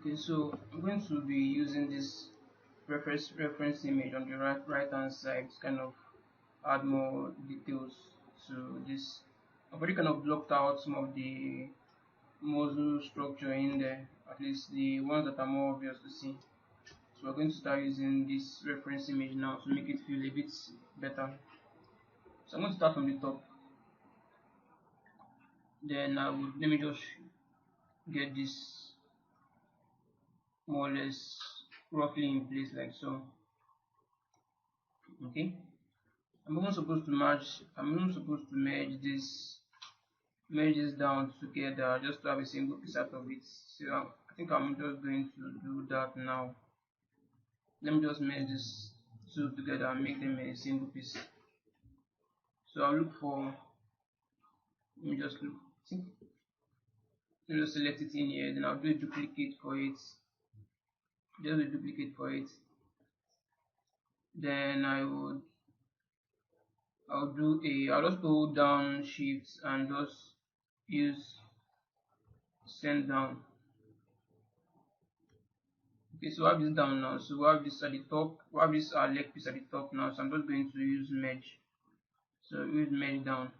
Okay, so I'm going to be using this reference image on the right hand side to kind of add more details to this. I've already kind of blocked out some of the muscle structure in there, at least the ones that are more obvious to see. So we're going to start using this reference image now to make it feel a bit better. So I'm going to start from the top. Then let me just get this more or less roughly in place like so. Okay. I'm even supposed to merge this down together just to have a single piece out of it. So I think I'm just going to do that now. Let me just merge this two together and make them a single piece. So I'll look for, let me just look, let me just select it in here, then I'll do a duplicate for it. Just a duplicate for it. Then I'll just hold down shift and just use send down. Okay, so we have this down now. So we have this at the top. We have this leg piece at the top now. So I'm just going to use merge. So use merge down.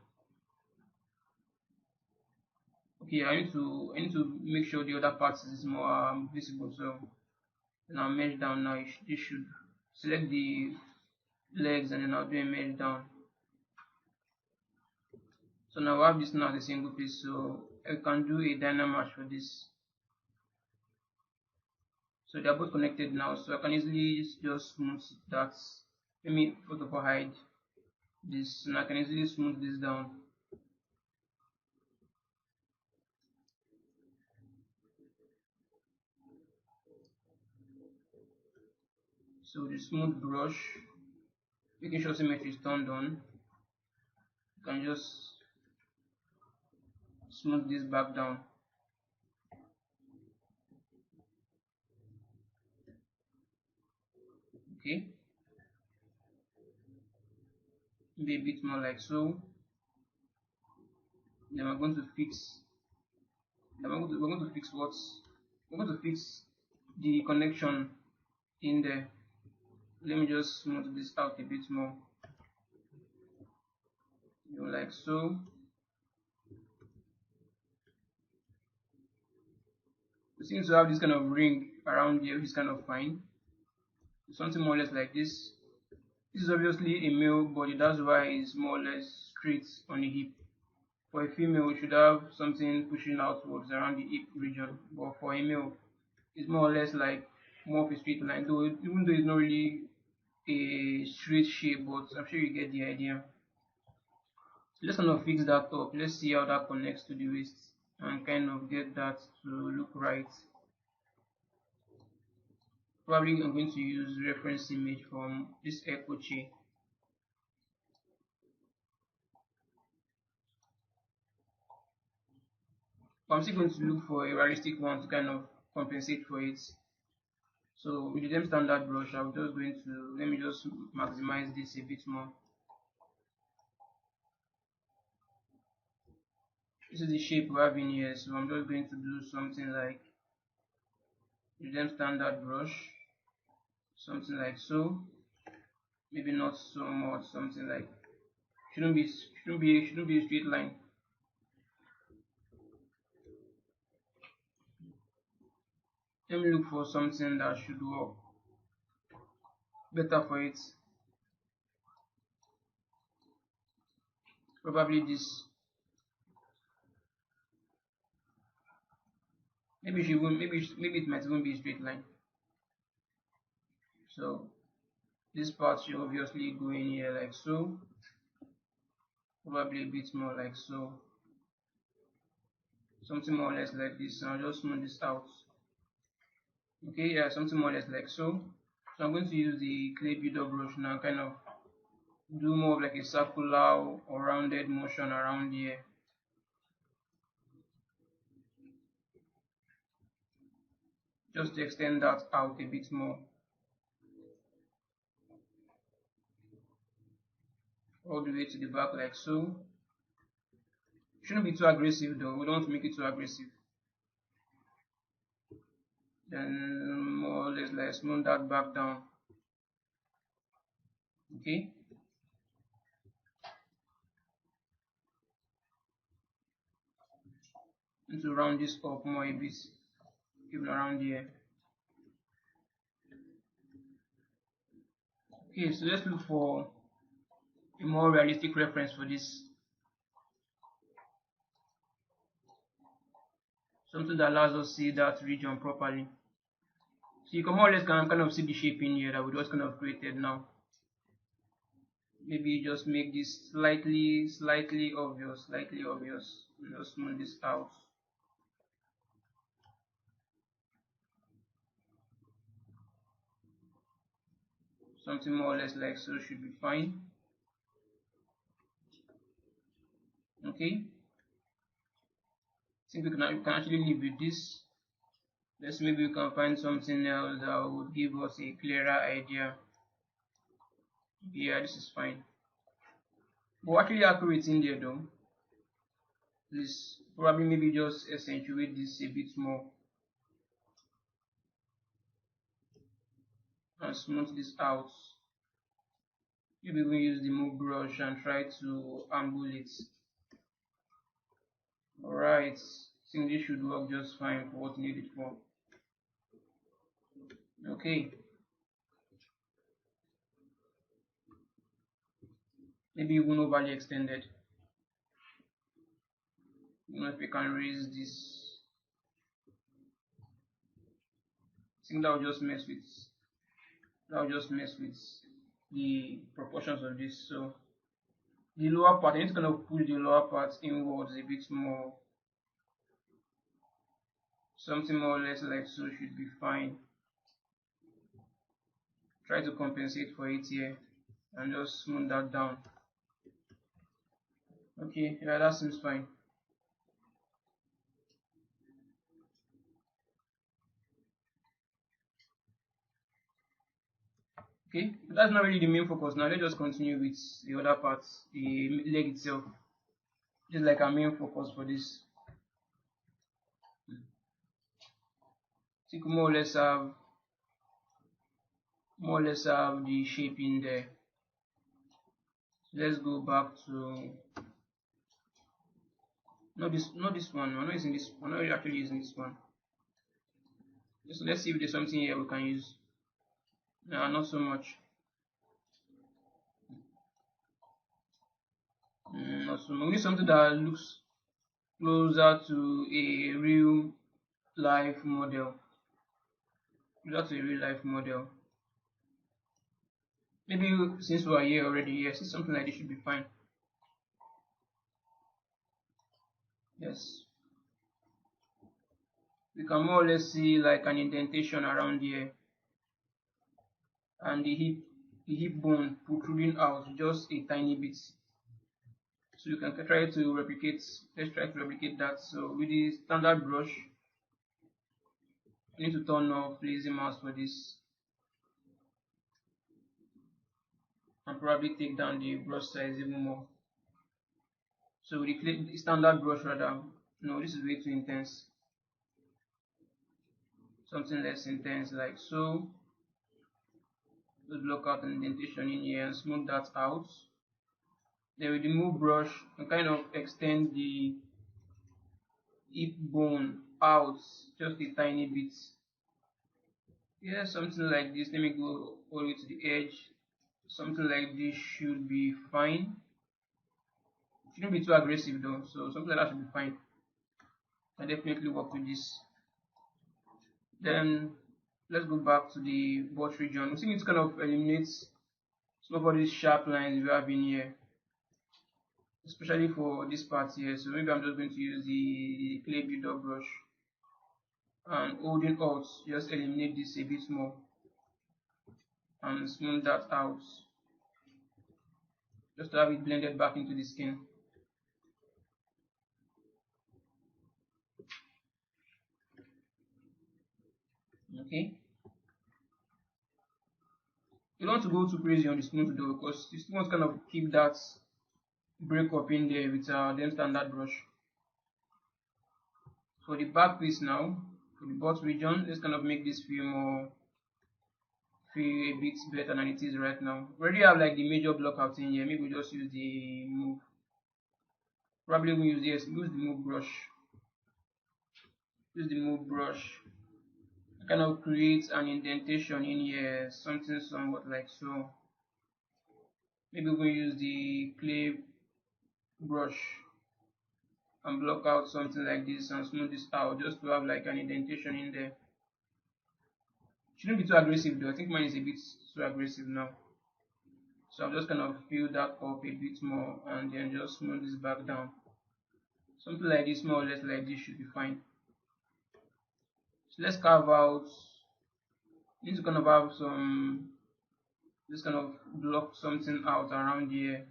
Okay, I need to make sure the other part is more visible. So now merge down now. You should select the legs and then I'll do a merge down. So now we have this now as a single piece. So I can do a dynamatch for this. So they are both connected now. So I can easily just smooth that. Let me first of all hide this, and I can easily smooth this down. So the smooth brush, making sure symmetry is turned on, you can just smooth this back down. Okay, maybe a bit more like so. Then we're going to fix. Then we're going to fix the connection in there. Let me just smooth this out a bit more. Like so. It seems to have this kind of ring around here, which is kind of fine. Something more or less like this. This is obviously a male body, that's why it's more or less straight on the hip. For a female, we should have something pushing outwards around the hip region, but for a male, it's more or less like more of a straight line, though even though it's not really a straight shape, but I'm sure you get the idea. So let's kind of fix that up. Let's see how that connects to the waist and kind of get that to look right. Probably I'm going to use reference image from this echo chain. But I'm still going to look for a realistic one to kind of compensate for it. So with the same standard brush, I'm just going to, let me just maximize this a bit more. This is the shape we have in here, so I'm just going to do something like with the same standard brush, something like so. Maybe not so much, something like shouldn't be a straight line. Let me look for something that should work better for it. Probably this. Maybe it might even be a straight line. So this part should obviously go in here like so. Probably a bit more like so. Something more or less like this. I'll just smooth this out. Okay, yeah, something more or less like so. So I'm going to use the clay builder brush now, kind of do more of like a circular or rounded motion around here. Just to extend that out a bit more. All the way to the back like so. Shouldn't be too aggressive though, we don't want to make it too aggressive. then more or less like smooth that back down. Okay, and to round this up more a bit, even around here. Okay, so let's look for a more realistic reference for this, something that allows us to see that region properly. So you can more or less kind of see the shape in here that we just kind of created now. Maybe just make this slightly obvious, just smooth this out. Something more or less like so should be fine. Okay, I think we can actually live with this. Let's maybe we can find something else that would give us a clearer idea. Yeah, this is fine. But actually accurate in there though. Please probably maybe just accentuate this a bit more and smooth this out. Maybe we use the move brush and try to angle it. Alright, I think this should work just fine for what we need it for. Okay, maybe even overly extended. You know, if we can raise this, I think that will just mess with the proportions of this. So the lower part, I need to kind of push the lower part inwards a bit more. Something more or less like so should be fine. Try to compensate for it here and just smooth that down. Okay, yeah, that seems fine. Okay, that's not really the main focus now. Let's just continue with the other parts, the leg itself. Just like our main focus for this. So you can more or less have the shape in there. Let's go back to not this one. I'm not using this. I'm not actually using this one. So let's see if there's something here we can use. No, not so much. Not so much. We need something that looks closer to a real life model. Closer to a real life model. Maybe since we are here already, yes, something like this should be fine. Yes. We can more or less see like an indentation around here, and the hip bone protruding out just a tiny bit. So you can try to replicate. Let's try to replicate that. So with the standard brush, you need to turn off lazy mouse for this, and probably take down the brush size even more. So with the standard brush rather, no, this is way too intense. Something less intense like so. Just block out an indentation in here and smooth that out. Then with the move brush, and kind of extend the hip bone out just a tiny bit. Yeah, something like this. Let me go all the way to the edge. Something like this should be fine. Shouldn't be too aggressive though, so something like that should be fine. I definitely work with this. Then let's go back to the butt region. We see it kind of eliminates some of these sharp lines we have in here, especially for this part here. So maybe I'm just going to use the clay builder brush and holding Alt, just eliminate this a bit more and smooth that out, just to have it blended back into the skin. Okay, you don't want to go too crazy on the smooth though, because you still want to kind of keep that break up in there with them standard brush. For the back piece now, for the butt region. Let's kind of make this feel a bit better than it is right now. We already have like the major block out in here. Maybe we just use the move. Probably we use the move brush. Use the move brush. Kind of create an indentation in here, something somewhat like so. Maybe we use the clay brush and block out something like this and smooth this out just to have like an indentation in there. Shouldn't be too aggressive though. I think mine is a bit too aggressive now. So I'm just gonna fill that up a bit more and then just smooth this back down. Something like this, more or less like this, should be fine. So let's carve out. Need to kind of have some. Just kind of block something out around here.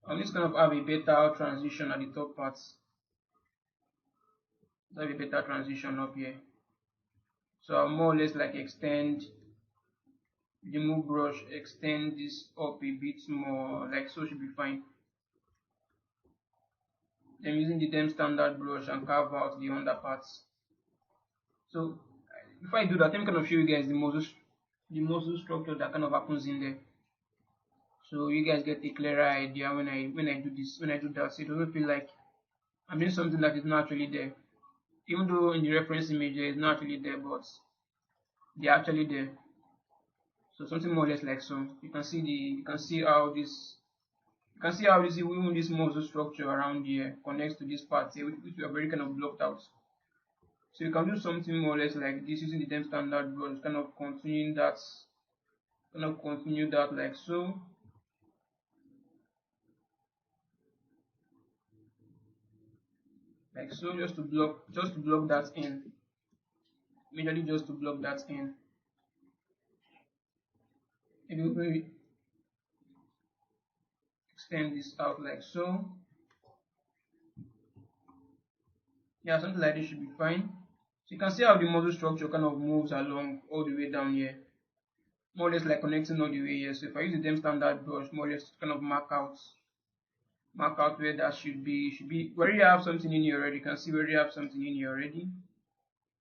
I'm just kind of have a better transition at the top parts. Have a better transition up here. So I'll more or less like extend the move brush, extend this up a bit more, like so should be fine. Then using the dem standard brush and carve out the underparts. So before I do that, let me kind of show you guys the muscle structure that kind of happens in there. So you guys get a clearer idea when I do this, when I do that, so it doesn't feel like I'm doing something that is not actually there. Even though in the reference image there is not actually there, but they're actually there. So something more or less like so. You can see how this even this muscle structure around here connects to this part here, which we are very kind of blocked out. So you can do something more or less like this using the dem standard brush, kind of continue that like so. Like so, just to block that in. Majorly just to block that in. Maybe we extend this out like so. Yeah, something like this should be fine. So you can see how the muscle structure kind of moves along all the way down here. More or less like connecting all the way here. So if I use the dem standard brush, more or less kind of mark out where that should be. We already have something in here already. You can see we already have something in here already.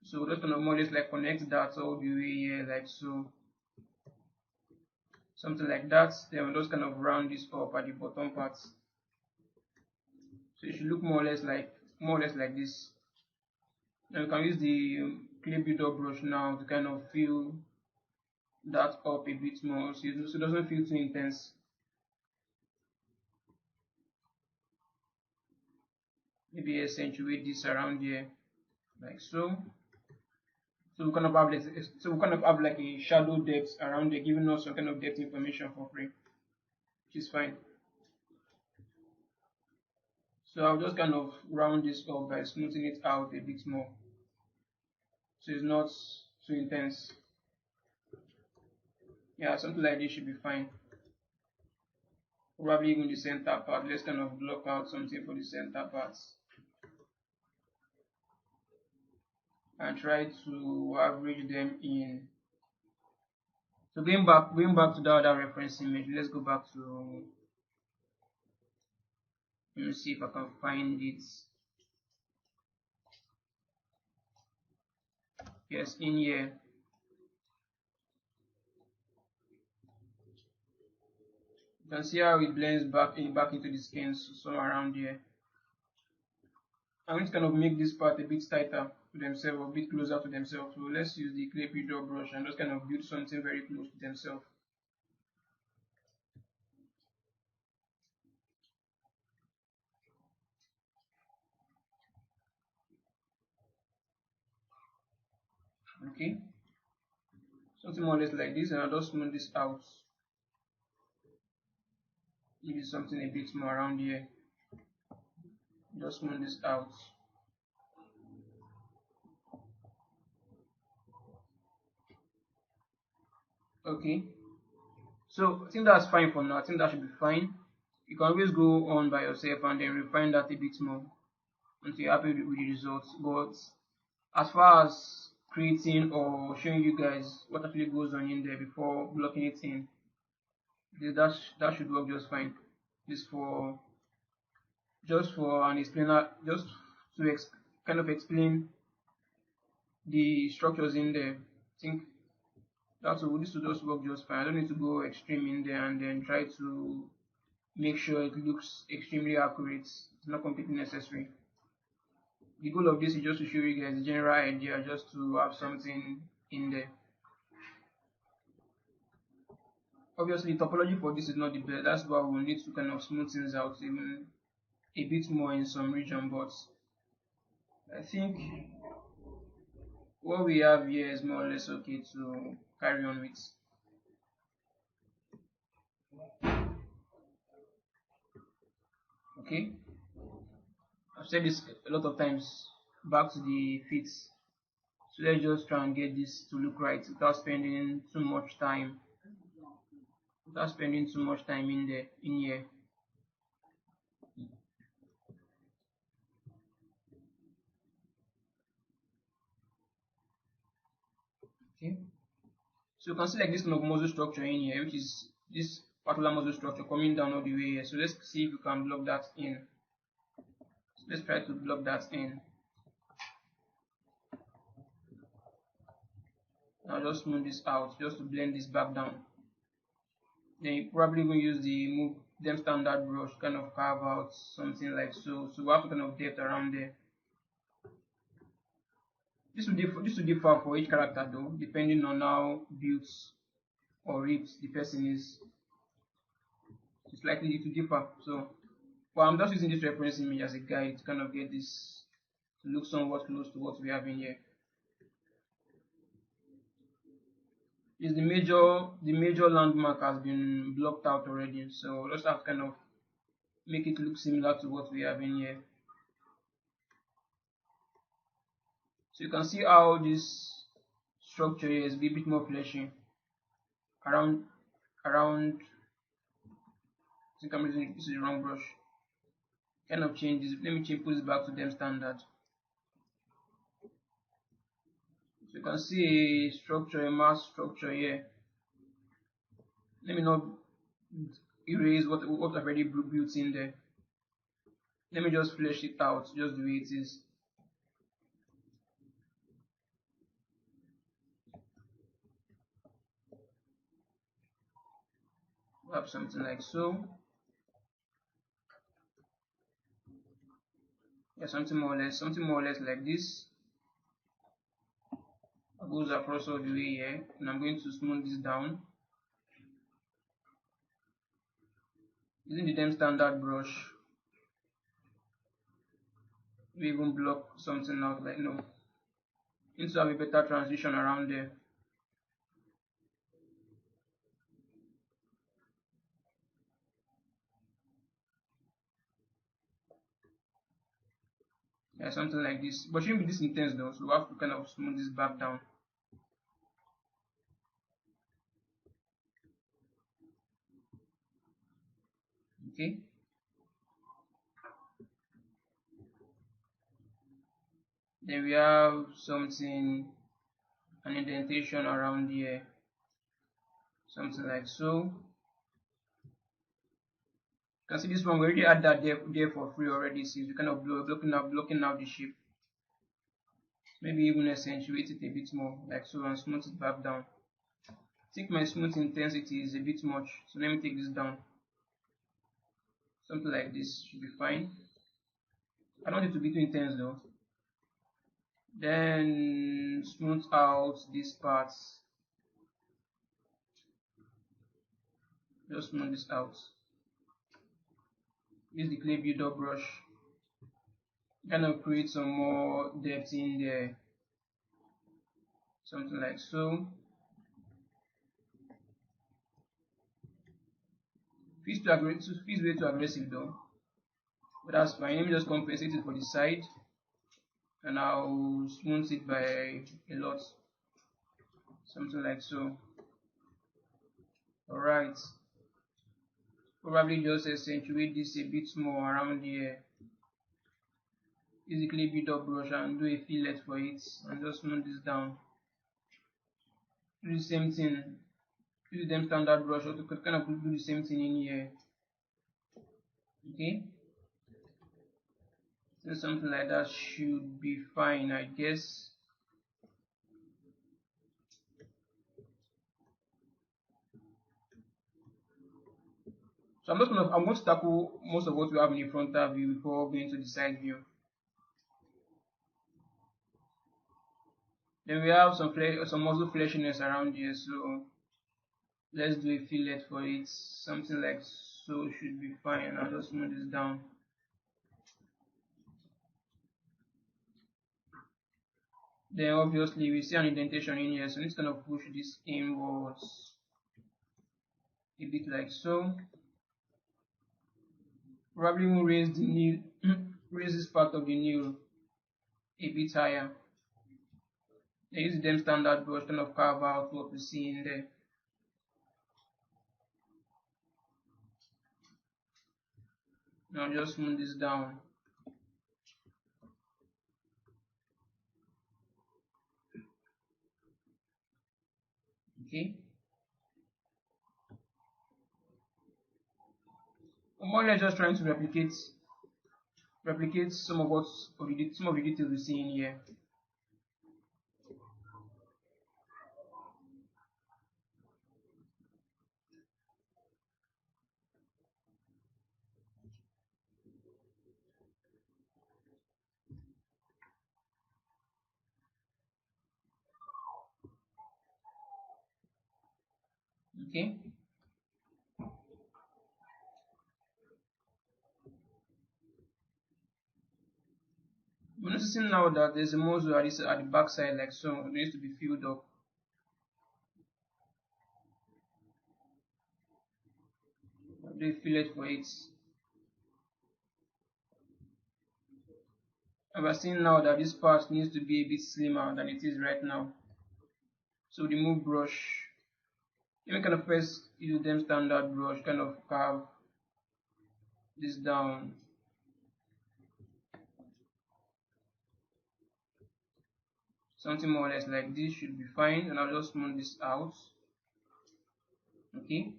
So we're just gonna more or less like connect that all the way here like so. Something like that. Then we'll just kind of round this up at the bottom part. So it should look more or less like this. Now you can use the clay build-up brush now to kind of fill that up a bit more so it doesn't feel too intense. Maybe accentuate this around here like so. So we kind of have like a shadow depth around there, giving us some kind of depth information for free, which is fine. So I'll just kind of round this up by smoothing it out a bit more, so it's not too intense. Yeah, something like this should be fine. Probably even the center part. Let's kind of block out something for the center parts and try to average them in. So going back to the other reference image, let's go back to, let me see if I can find it. Yes, in here. You can see how it blends back into the skin, so somewhere around here. I'm going to kind of make this part a bit tighter to themselves, or a bit closer to themselves. So let's use the clay build-up brush and just kind of build something very close to themselves. Okay, something more or less like this, and I'll just smooth this out. Maybe something a bit more around here. Just smooth this out. Okay, so I think that's fine for now. I think that should be fine. You can always go on by yourself and then refine that a bit more until you're happy with the results. But as far as creating or showing you guys what actually goes on in there before blocking it in, that should work just fine. This for just for an explainer, just to kind of explain the structures in there. I think this will just work just fine. I don't need to go extreme in there and then try to make sure it looks extremely accurate. It's not completely necessary. The goal of this is just to show you guys a general idea, just to have something in there. Obviously, topology for this is not the best. That's why we'll need to kind of smooth things out even a bit more in some region. But I think what we have here is more or less okay to carry on with. Okay, I've said this a lot of times. Back to the feet. So let's just try and get this to look right without spending too much time. Without spending too much time in here. Okay. So you can see like this kind of muscle structure in here, which is this particular muscle structure coming down all the way here. So let's see if we can block that in. So let's try to block that in. Now just smooth this out, just to blend this back down. Then you probably going to use the move them standard brush, kind of carve out something like so. So we have to kind of depth around there. This will differ for each character though, depending on how built or ripped the person is. It's likely to differ. So, but I'm just using this reference image as a guide to kind of get this to look somewhat close to what we have in here. Is the major landmark has been blocked out already, so just have to kind of make it look similar to what we have in here. So you can see how this structure here is a bit more fleshy around I think I'm using this is the wrong brush. Kind of change this. Let me put this back to them standard. So you can see a structure, a mass structure here. Let me not erase what I've already built in there. Let me just flesh it out just the way it is. We'll have something like so. Yeah, something more or less like this. It goes across all the way here, and I'm going to smooth this down using the them standard brush. We even block something out like no. Need to have a better transition around there. Yeah, something like this. But shouldn't be this intense though, so we have to kind of smooth this back down. Okay. Then we have something, an indentation around here, something like so. You can see this one, we already had that there for free already, since we kind of blocking out the shape. Maybe even accentuate it a bit more, like so, and smooth it back down. I think my smooth intensity is a bit much, so let me take this down. Something like this should be fine. I don't want it to be too intense though. Then smooth out these parts. Just smooth this out. Use the clay builder brush. Kind of create some more depth in there. Something like so. Feels way too aggressive though. But that's fine. Let me just compensate it for the side. And I'll smooth it by a lot. Something like so. Alright. Probably just accentuate this a bit more around here. Use the clay builder brush and do a fillet for it and just smooth this down. Do the same thing. Use them standard brush or to kind of do the same thing in here. Okay. So something like that should be fine, I guess. So I'm going to tackle most of what we have in the frontal view before going to the side view. Then we have some muscle fleshiness around here, so let's do a fillet for it. Something like so should be fine. I'll just move this down. Then obviously we see an indentation in here, so it's gonna push this inwards a bit like so. Probably will raise the knee, raise this part of the knee a bit higher. Then use them standard brush, kind of carve out what we see in there. Now just move this down. Okay. I'm more or less just trying to replicate some of the details we see in here. Okay. We're noticing now that there's a muscle at the back side like so. It needs to be filled up. Do a fillet for it. And we're seeing now that this part needs to be a bit slimmer than it is right now. So remove brush. You kind of first use them standard brush, kind of carve this down. Something more or less like this should be fine, and I'll just smooth this out. Okay.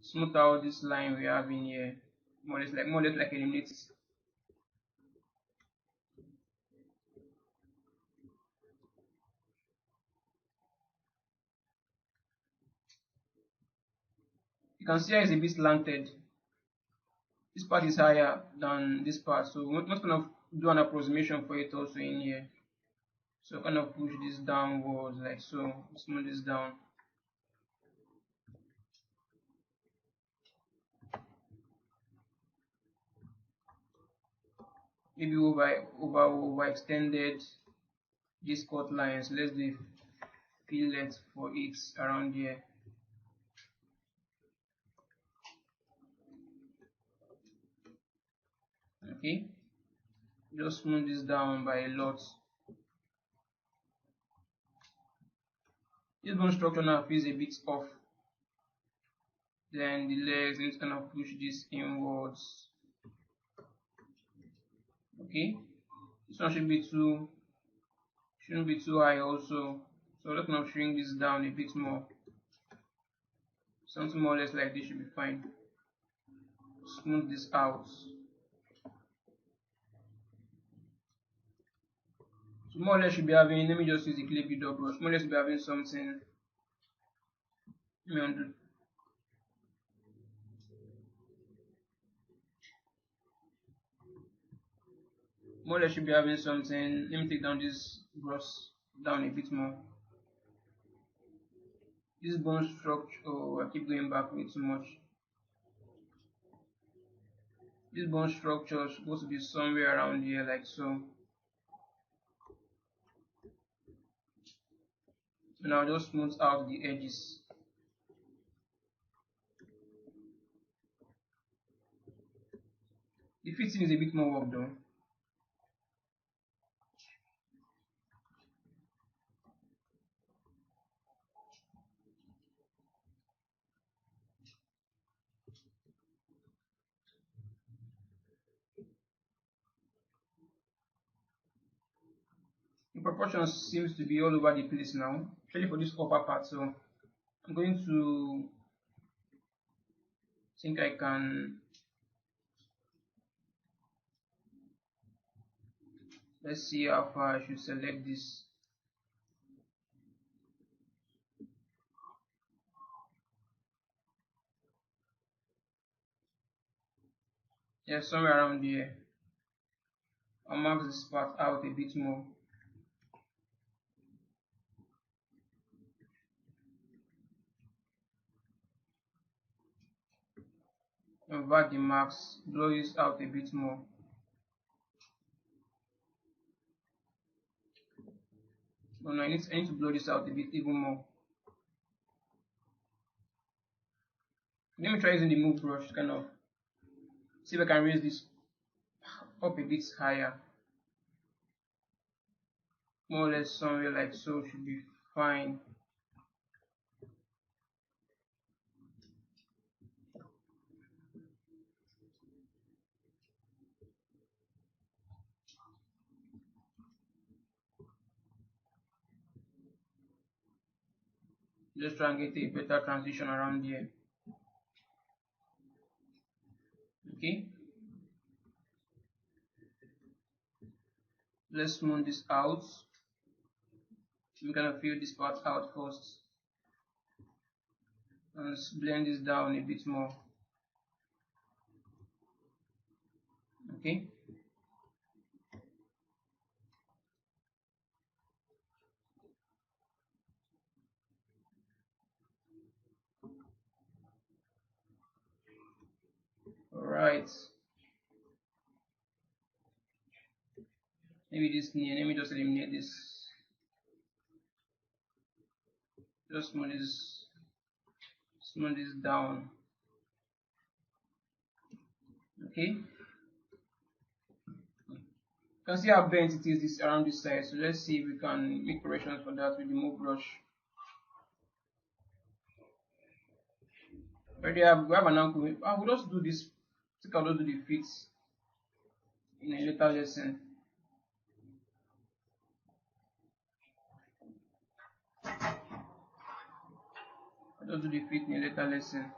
Smooth out this line we have in here. More or less like eliminate. You can see how it's a bit slanted. This part is higher than this part, so we're not going to do an approximation for it also in here. So kind of push this downwards like so, smooth this down. Maybe overextended these cut lines. Let's do a fillet for it around here. Okay, just smooth this down by a lot. This bone structure now feels a bit off. Then the legs, it's gonna push this inwards. Okay, this one shouldn't be too high also. So let's now shrink this down a bit more. Something more or less like this should be fine. Smooth this out. So more or less should be having, let me just use the clay builder brush. More or less should be having something. Let me undo. More or less should be having something. Let me take down this brush down a bit more. This bone structure, oh, I keep going back way too much. This bone structure is supposed to be somewhere around here like so. So now just smooth out the edges. The fitting is a bit more work though. The proportion seems to be all over the place now, especially for this upper part. So I'm going to think I can Let's see how far I should select this. Yeah, somewhere around here. I'll mark this part out a bit more. Convert the marks, blow this out a bit more. Oh no, I need to blow this out a bit even more. Let me try using the move brush to kind of see if I can raise this up a bit higher. More or less somewhere like so should be fine. Just try and get a better transition around here. Okay, let's smooth this out. We kind of fill this part out first and blend this down a bit more. Okay, alright. Maybe this knee, let me just eliminate this. Just smooth this down. Okay, you can see how bent it is this around this side. So let's see if we can make corrections for that with the move brush. Already we have an ankle. We'll just do this. I think I'll just do the feet in a later lesson. I'll just do the feet in a later lesson.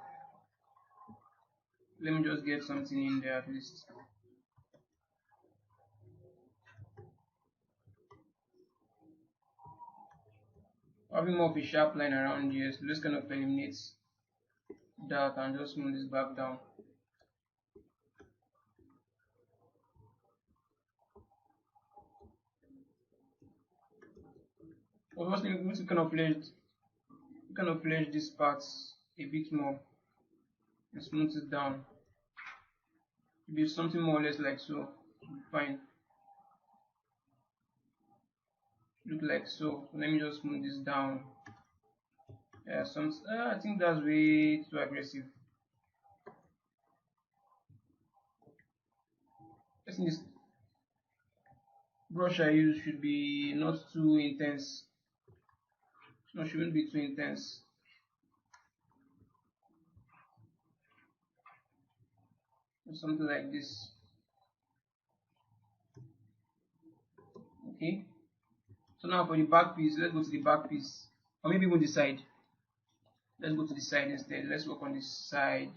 Let me just get something in there at least. Having more of a sharp line around here, so let's kind of eliminate that and just move this back down. Obviously, we need to kind of flesh these parts a bit more and smooth it down. It'll be something more or less like so. It'll be fine. Look like so. Let me just smooth this down. Yeah, I think that's way too aggressive. I think this brush I use should be not too intense. No, shouldn't be too intense. Something like this. Okay. So now for the back piece, let's go to the back piece. Or maybe even the side. Let's go to the side instead. Let's work on this side.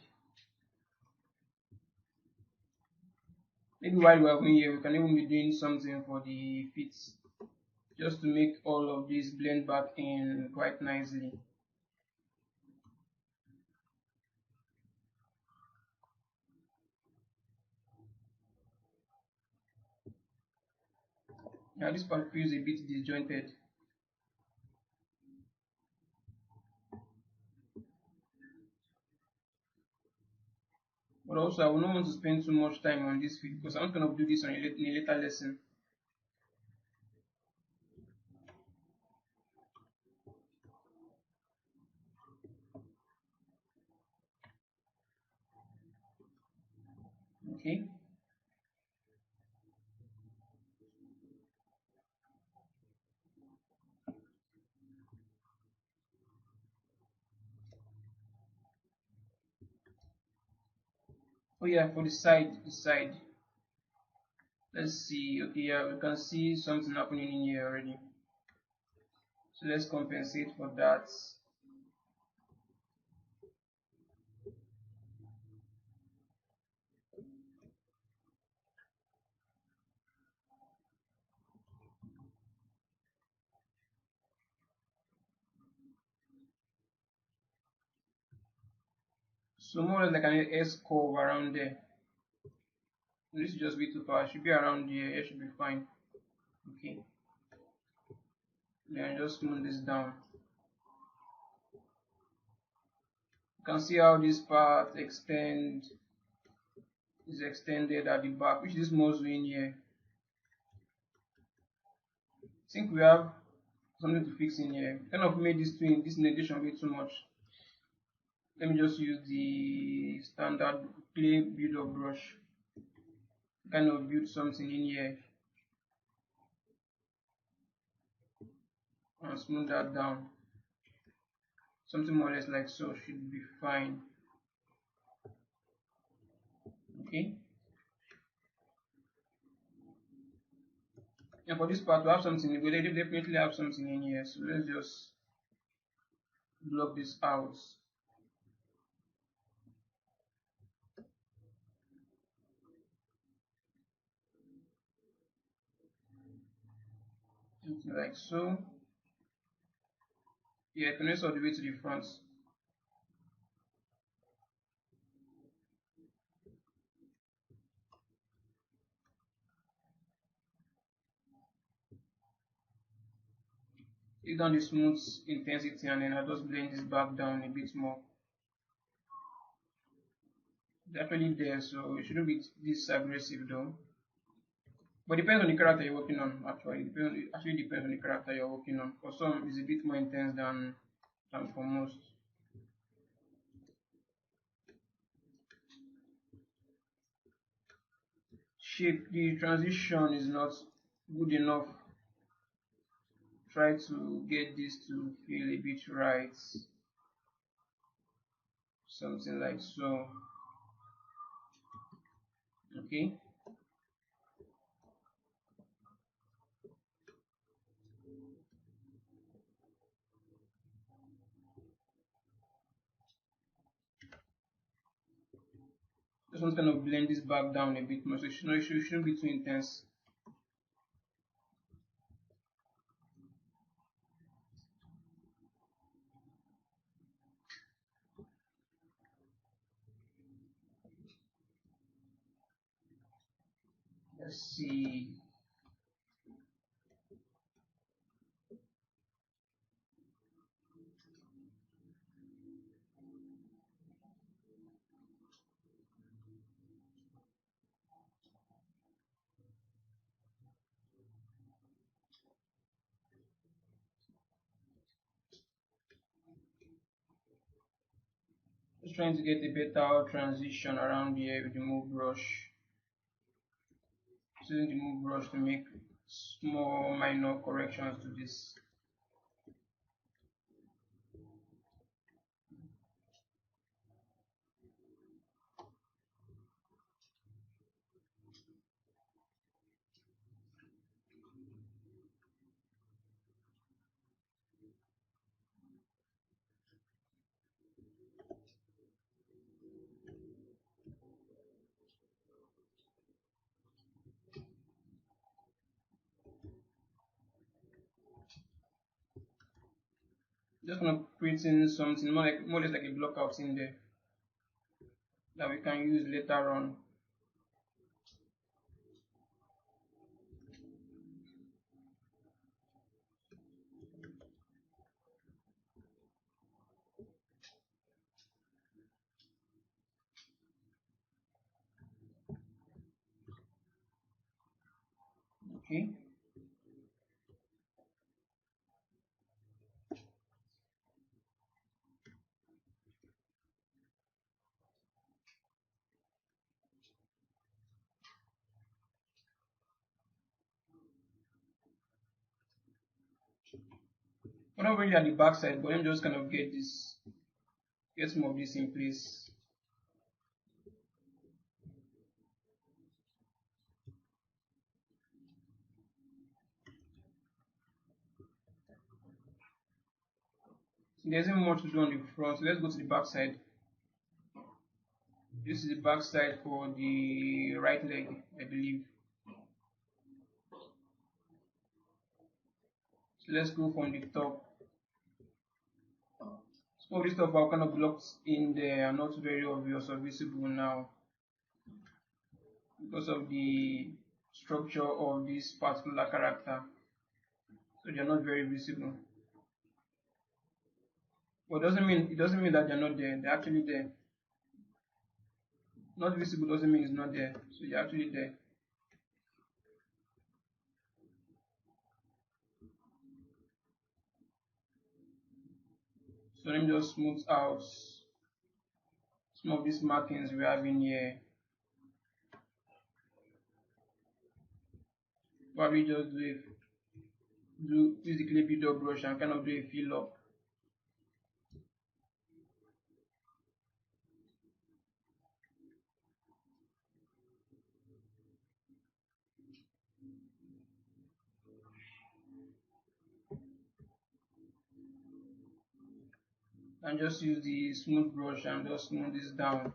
Maybe while we're here, we can even be doing something for the feet. Just to make all of this blend back in quite nicely. Now this part feels a bit disjointed. But also I will not want to spend too much time on this feet because I'm not going to do this in a later lesson. Okay. Oh yeah, for the side. Let's see. Okay, yeah, we can see something happening in here already. So let's compensate for that. So more or less like an S curve around there. This is just a bit too far. It should be around here. It should be fine. Okay. Then just smooth this down. You can see how this part is extended at the back, which is this muscle in here. I think we have something to fix in here. Kind of made this negation way too much. Let me just use the standard clay build up brush. Kind of build something in here and smooth that down. Something more or less like so should be fine. Okay. And for this part, we have something. We definitely have something in here. So let's just block this out. Something like so. Yeah, connects all the way to the front. Take down the smooth intensity and then I'll just blend this back down a bit more. It's actually there, so it shouldn't be this aggressive though. But it depends on the character you're working on. It actually depends on the character you're working on. For some, it's a bit more intense than for most. Shape, the transition is not good enough. Try to get this to feel a bit right. Something like so. Okay. Just want to kind of blend this back down a bit more, so it shouldn't be too intense. Let's see. Just trying to get a better transition around here with the move brush. Using the move brush to make small minor corrections to this. Just want to create in something more or less like a block out in there that we can use later on. Okay. We're not really at the back side, but let me just kind of get some of this in place. So there isn't much to do on the front, so let's go to the back side. This is the back side for the right leg, I believe. So let's go from the top. Some of this stuff are kind of blocked in there and not very obvious or visible now because of the structure of this particular character, so they are not very visible. But it doesn't mean that they're not there. They're actually there. Not visible doesn't mean it's not there. So they're actually there. So let me just smooth out some of these markings we have in here. Probably just use the clay builder brush and kind of do a fill up. And just use the smooth brush and just smooth this down.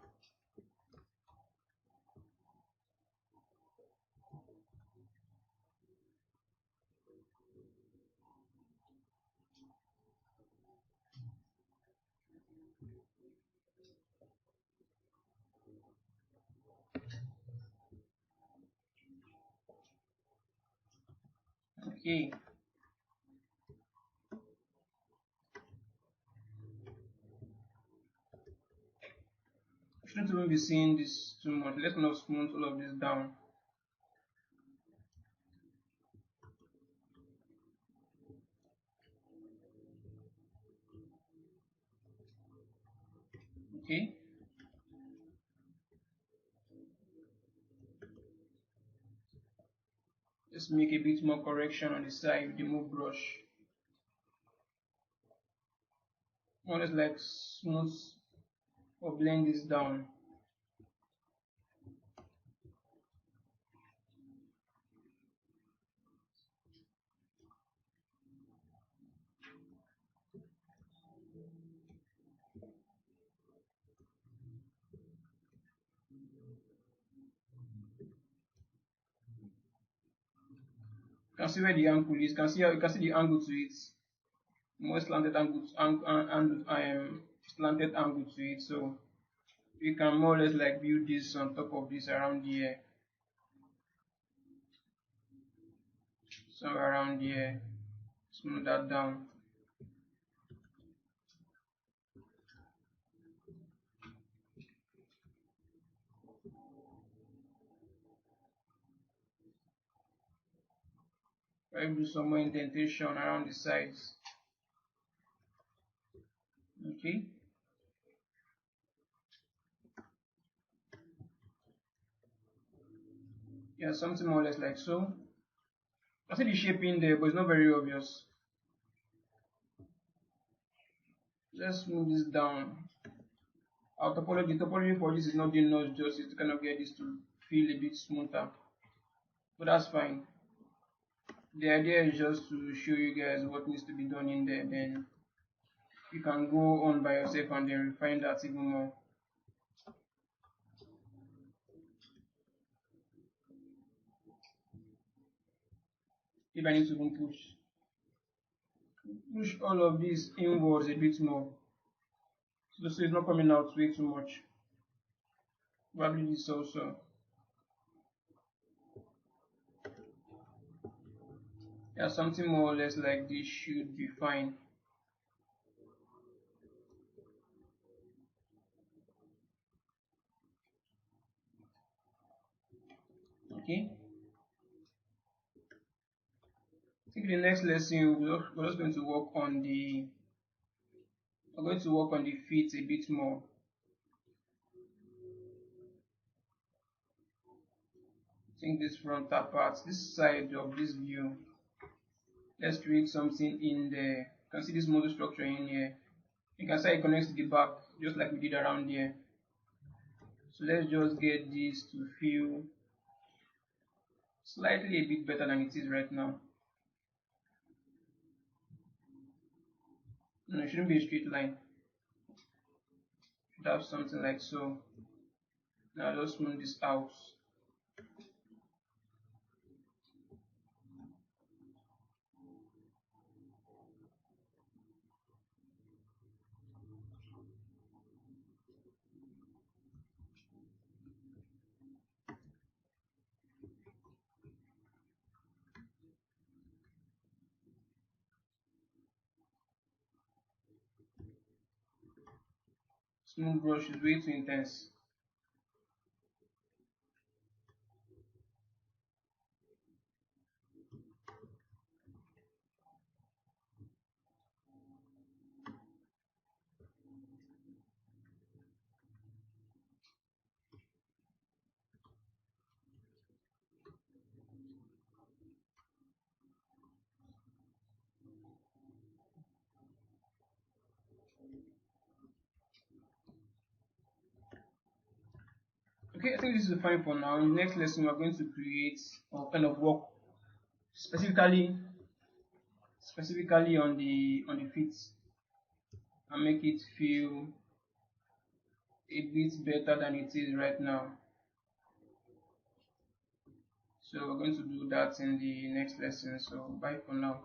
Okay. You shouldn't even be seeing this too much. Let's not smooth all of this down. Okay. Let's make a bit more correction on the side with the move brush. More or less like smooth or blend this down. You can see where the angle is. You can see the angle to it. More slanted angle slanted angle to it. So you can more or less like build this on top of this around here. Somewhere around here. Smooth that down. Try to do some more indentation around the sides. Okay. Yeah, something more or less like so. I see the shape in there, but it's not very obvious. Let's move this down. The topology for this is not doing much justice to kind of get this to feel a bit smoother. But that's fine. The idea is just to show you guys what needs to be done in there, then you can go on by yourself and then refine that even more. If I need to even push all of this inwards a bit more, so it's not coming out way too much. Probably this also. Yeah, something more or less like this should be fine. Okay. I think the next lesson we're just going to work on the feet a bit more. I think this frontal part, this side of this view. Let's create something in there. You can see this model structure in here. You can see it connects to the back, just like we did around here. So let's just get this to feel slightly a bit better than it is right now. No, it shouldn't be a straight line. It should have something like so. Now just smooth this out. Smooth brush is way too intense. Okay, I think this is fine for now. In the next lesson, we're going to create or kind of work specifically on the feet and make it feel a bit better than it is right now. So we're going to do that in the next lesson. So bye for now.